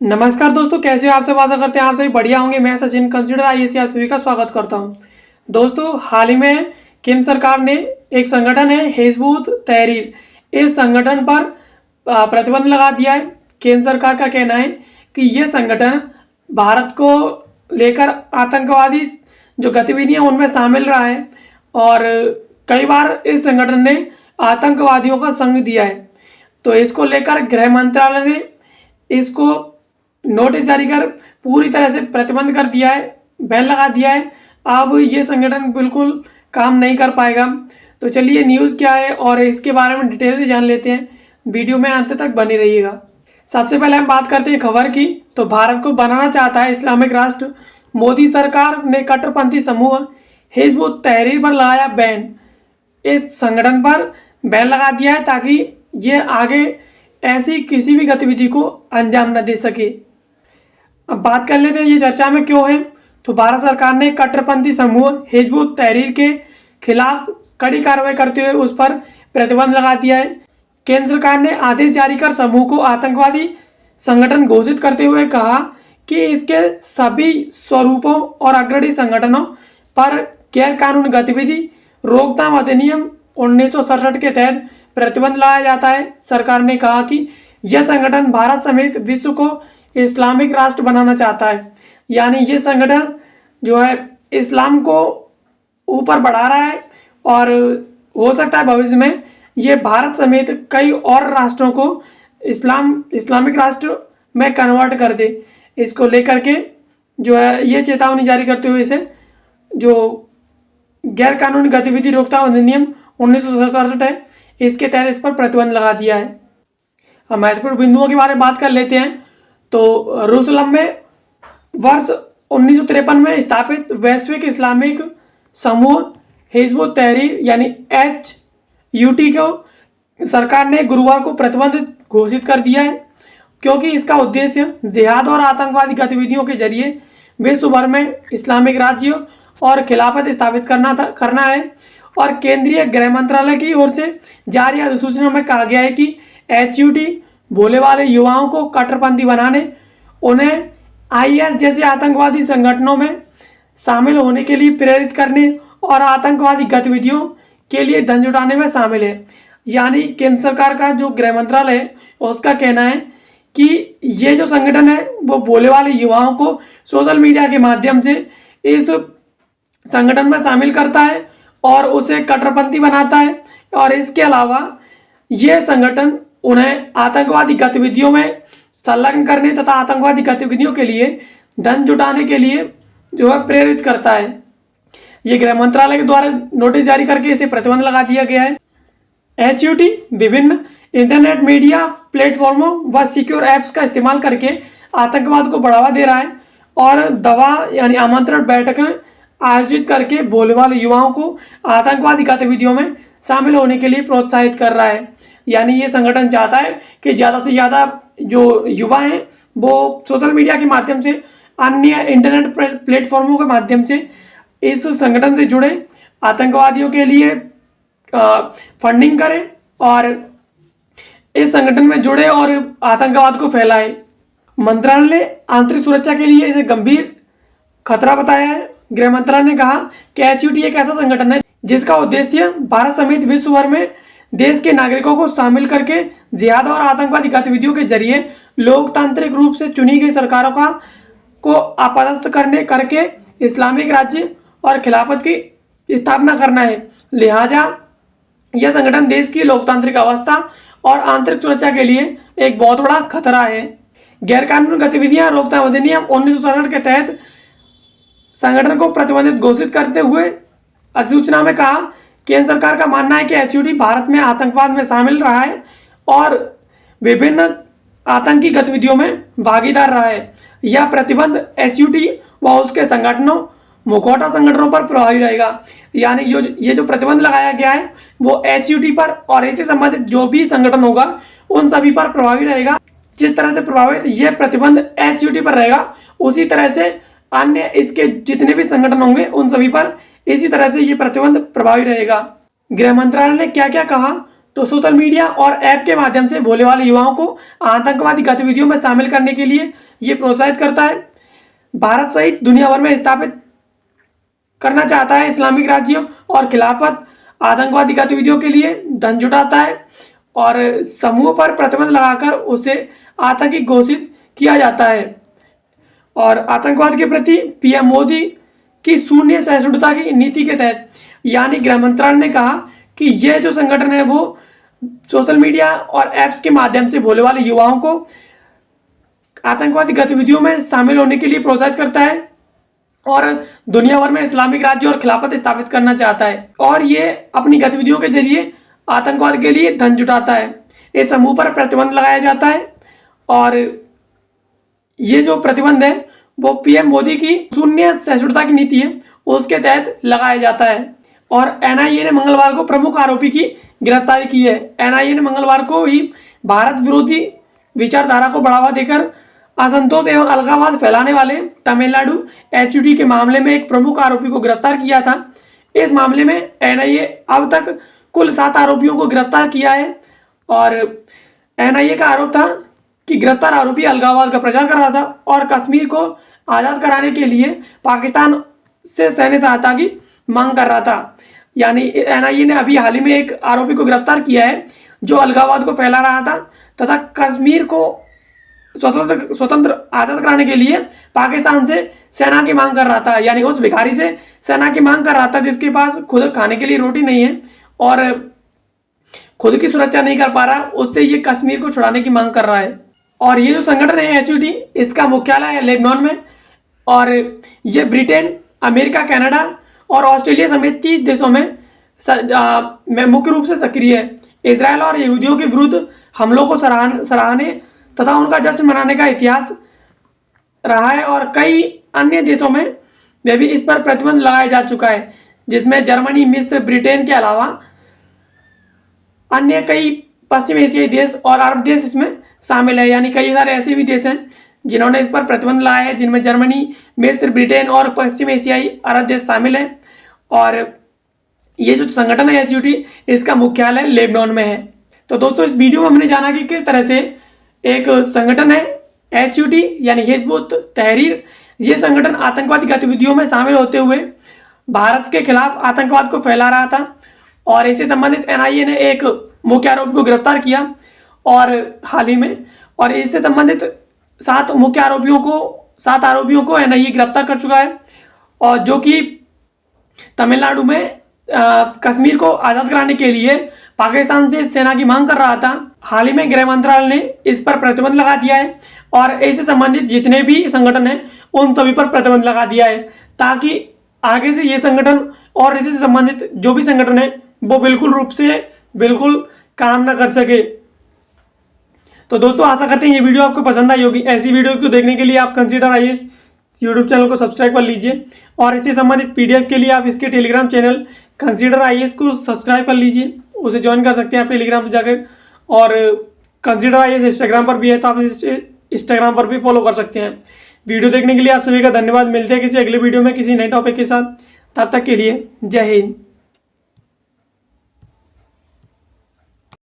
नमस्कार दोस्तों, कैसे हो आप सब। आशा करते हैं आप सभी बढ़िया होंगे। मैं सचिन कंसिडर आईएएस आप सभी का स्वागत करता हूं। दोस्तों, हाल ही में केंद्र सरकार ने एक संगठन है हिजबुत तहरीर, इस संगठन पर प्रतिबंध लगा दिया है। केंद्र सरकार का कहना है कि ये संगठन भारत को लेकर आतंकवादी जो गतिविधियां उनमें शामिल रहा है और कई बार इस संगठन ने आतंकवादियों का संग दिया है। तो इसको लेकर गृह मंत्रालय ने इसको नोटिस जारी कर पूरी तरह से प्रतिबंध कर दिया है, बैन लगा दिया है। अब ये संगठन बिल्कुल काम नहीं कर पाएगा। तो चलिए न्यूज़ क्या है और इसके बारे में डिटेल से जान लेते हैं। वीडियो में अंत तक बनी रहिएगा। सबसे पहले हम बात करते हैं खबर की। तो भारत को बनाना चाहता है इस्लामिक राष्ट्र। मोदी सरकार ने कट्टरपंथी समूह हिजबुत तहरीर पर लगाया बैन। इस संगठन पर बैन लगा दिया है ताकि ये आगे ऐसी किसी भी गतिविधि को अंजाम न दे सके। अब बात कर लेते हैं ये चर्चा में क्यों है। तो भारत सरकार ने कट्टरपंथी समूह हिजबुत तहरीर के खिलाफ कड़ी कार्रवाई करते हुए उस पर प्रतिबंध लगा दिया है। केंद्र सरकार ने आदेश जारी कर समूह को आतंकवादी संगठन घोषित करते हुए कहा कि इसके सभी स्वरूपों और अग्रणी संगठनों पर गैरकानूनी गतिविधि रोकथाम अधिनियम 1967 के तहत प्रतिबंध लगाया जाता है। सरकार ने कहा कि यह संगठन भारत समेत विश्व को इस्लामिक राष्ट्र बनाना चाहता है। यानी ये संगठन जो है इस्लाम को ऊपर बढ़ा रहा है और हो सकता है भविष्य में ये भारत समेत कई और राष्ट्रों को इस्लामिक राष्ट्र में कन्वर्ट कर दे। इसको लेकर के जो है ये चेतावनी जारी करते हुए इसे जो गैरकानूनी गतिविधि रोकथाम अधिनियम 1967 है, इसके तहत इस पर प्रतिबंध लगा दिया है। हम महत्वपूर्ण बिंदुओं के बारे में बात कर लेते हैं। तो यरूशलेम में वर्ष 1953 में स्थापित वैश्विक इस्लामिक समूह हिजबुत तहरीर यानी HUT को सरकार ने गुरुवार को प्रतिबंधित घोषित कर दिया है, क्योंकि इसका उद्देश्य जिहाद और आतंकवादी गतिविधियों के जरिए विश्व भर में इस्लामिक राज्य और खिलाफत स्थापित करना है। और केंद्रीय गृह मंत्रालय की ओर से जारी अधिसूचना में कहा गया है कि HUT भोले वाले युवाओं को कट्टरपंथी बनाने, उन्हें IS जैसे आतंकवादी संगठनों में शामिल होने के लिए प्रेरित करने और आतंकवादी गतिविधियों के लिए धन जुटाने में शामिल है। यानी केंद्र सरकार का जो गृह मंत्रालय है उसका कहना है कि ये जो संगठन है वो भोले वाले युवाओं को सोशल मीडिया के माध्यम से इस संगठन में शामिल करता है और उसे कट्टरपंथी बनाता है। और इसके अलावा ये संगठन उन्हें आतंकवादी गतिविधियों में संलग्न करने तथा आतंकवादी गतिविधियों के लिए धन जुटाने के लिए जो है प्रेरित करता है। ये गृह मंत्रालय के द्वारा नोटिस जारी करके इसे प्रतिबंध लगा दिया गया है। HUT विभिन्न इंटरनेट मीडिया प्लेटफॉर्मों व सिक्योर ऐप्स का इस्तेमाल करके आतंकवाद को बढ़ावा दे रहा है और दवा यानी आमंत्रण बैठकें आयोजित करके भोले वाले युवाओं को आतंकवादी गतिविधियों में शामिल होने के लिए प्रोत्साहित कर रहा है। यानी ये संगठन चाहता है कि ज़्यादा से ज़्यादा जो युवा हैं वो सोशल मीडिया के माध्यम से, अन्य इंटरनेट प्लेटफॉर्मों के माध्यम से इस संगठन से जुड़े, आतंकवादियों के लिए फंडिंग करें और इस संगठन में जुड़े और आतंकवाद को फैलाए। मंत्रालय ने आंतरिक सुरक्षा के लिए इसे गंभीर खतरा बताया है। गृह मंत्रालय ने कहा कि HUT एक ऐसा संगठन है जिसका उद्देश्य भारत समेत विश्व भर में देश के नागरिकों को शामिल करके जिहाद और आतंकवादी गतिविधियों के जरिए लोकतांत्रिक रूप से चुनी गई सरकारों को अपदस्थ करके इस्लामिक राज्य और खिलाफत की स्थापना करना है। लिहाजा यह संगठन देश की लोकतांत्रिक अवस्था और आंतरिक सुरक्षा के लिए एक बहुत बड़ा खतरा है। गैरकानूनी गतिविधियां रोकथाम अधिनियम 1967 के तहत संगठन को प्रतिबंधित घोषित करते हुए अधिसूचना में कहा, केंद्र सरकार का मानना है कि HUT भारत में आतंकवाद में शामिल रहा है और विभिन्न आतंकी गतिविधियों में भागीदार रहा है। यह प्रतिबंध HUT व उसके संगठनों, मुखौटा संगठनों पर प्रभावी रहेगा। यानी ये जो प्रतिबंध लगाया गया है वो HUT पर और इससे संबंधित जो भी संगठन होगा उन सभी पर प्रभावी रहेगा। जिस तरह से प्रभावित ये प्रतिबंध HUT पर रहेगा, उसी तरह से अन्य इसके जितने भी संगठन होंगे उन सभी पर इसी तरह से ये प्रतिबंध प्रभावी रहेगा। गृह मंत्रालय ने क्या क्या कहा, तो सोशल मीडिया और ऐप के माध्यम से भोले वाले युवाओं को आतंकवादी गतिविधियों में शामिल करने के लिए ये प्रोत्साहित करता है। भारत सहित दुनिया भर में स्थापित करना चाहता है इस्लामिक राज्य और खिलाफत आतंकवादी गतिविधियों के लिए धन जुटाता है और समूह पर प्रतिबंध लगाकर उसे आतंकी घोषित किया जाता है। और आतंकवाद के प्रति पीएम मोदी की शून्य सहिष्णुता की नीति के तहत यानी गृह मंत्रालय ने कहा कि यह जो संगठन है वो सोशल मीडिया और ऐप्स के माध्यम से भोले वाले युवाओं को आतंकवादी गतिविधियों में शामिल होने के लिए प्रोत्साहित करता है और दुनिया भर में इस्लामिक राज्य और खिलाफत स्थापित करना चाहता है और ये अपनी गतिविधियों के जरिए आतंकवाद के लिए धन जुटाता है। इस समूह पर प्रतिबंध लगाया जाता है और ये जो प्रतिबंध है वो पीएम मोदी की शून्य सहिष्णुता की नीति है उसके तहत लगाया जाता है। और एनआईए ने मंगलवार को प्रमुख आरोपी की गिरफ्तारी की है। एनआईए ने मंगलवार को ही भारत विरोधी विचारधारा को बढ़ावा देकर असंतोष एवं अलगाववाद फैलाने वाले तमिलनाडु एचयूटी के मामले में एक प्रमुख आरोपी को गिरफ्तार किया था। इस मामले में एनआईए अब तक कुल 7 आरोपियों को गिरफ्तार किया है और एनआईए का आरोप था कि गिरफ्तार आरोपी अलगाववाद का प्रचार कर रहा था और कश्मीर को आज़ाद कराने के लिए पाकिस्तान से सैन्य सहायता की मांग कर रहा था। यानी एनआईए ने अभी हाल ही में एक आरोपी को गिरफ्तार किया है जो अलगाववाद को फैला रहा था तथा कश्मीर को स्वतंत्र आज़ाद कराने के लिए पाकिस्तान से सेना की मांग कर रहा था। यानी उस भिखारी से सेना की मांग कर रहा था जिसके पास खुद खाने के लिए रोटी नहीं है और खुद की सुरक्षा नहीं कर पा रहा, उससे ये कश्मीर को छुड़ाने की मांग कर रहा है। और ये जो संगठन है एचयूटी, इसका मुख्यालय है लेबनान में और ये ब्रिटेन, अमेरिका, कनाडा और ऑस्ट्रेलिया समेत 30 देशों में मुख्य रूप से सक्रिय है। इजरायल और यहूदियों के विरुद्ध हमलों को सराहने तथा उनका जश्न मनाने का इतिहास रहा है और कई अन्य देशों में भी इस पर प्रतिबंध लगाया जा चुका है जिसमें जर्मनी, मिस्र, ब्रिटेन के अलावा अन्य कई पश्चिम एशियाई देश और अरब देश इसमें शामिल है। यानी कई सारे ऐसे भी देश हैं जिन्होंने इस पर प्रतिबंध लगाया है जिनमें जर्मनी, मिस्र, ब्रिटेन और पश्चिम एशियाई अरब देश शामिल हैं। और ये जो संगठन है एचयूटी, इसका मुख्यालय लेबनान में है। तो दोस्तों इस वीडियो में हमने जाना कि किस तरह से एक संगठन है एचयूटी यानी हिजबुत तहरीर, ये संगठन आतंकवादी गतिविधियों में शामिल होते हुए भारत के खिलाफ आतंकवाद को फैला रहा था और इससे संबंधित एनआईए ने एक मुख्य आरोपी को गिरफ्तार किया और हाल ही में, और इससे संबंधित 7 आरोपियों को एनआईए गिरफ्तार कर चुका है और जो कि तमिलनाडु में कश्मीर को आज़ाद कराने के लिए पाकिस्तान से सेना की मांग कर रहा था। हाल ही में गृह मंत्रालय ने इस पर प्रतिबंध लगा दिया है और इससे संबंधित जितने भी संगठन हैं उन सभी पर प्रतिबंध लगा दिया है ताकि आगे से ये संगठन और इससे संबंधित जो भी संगठन है वो बिल्कुल काम न कर सके। तो दोस्तों आशा करते हैं ये वीडियो आपको पसंद आई होगी। ऐसी वीडियो को देखने के लिए आप कंसीडर आईएएस यूट्यूब चैनल को सब्सक्राइब कर लीजिए और इससे संबंधित पीडीएफ के लिए आप इसके टेलीग्राम चैनल कंसीडर आईएएस को सब्सक्राइब कर लीजिए, उसे ज्वाइन कर सकते हैं आप टेलीग्राम पर जाकर। और कंसीडर आईएएस इंस्टाग्राम पर भी है तो आप इंस्टाग्राम पर भी फॉलो कर सकते हैं। वीडियो देखने के लिए आप सभी का धन्यवाद। मिलते हैं किसी अगले वीडियो में किसी नए टॉपिक के साथ, तब तक के लिए जय हिंद।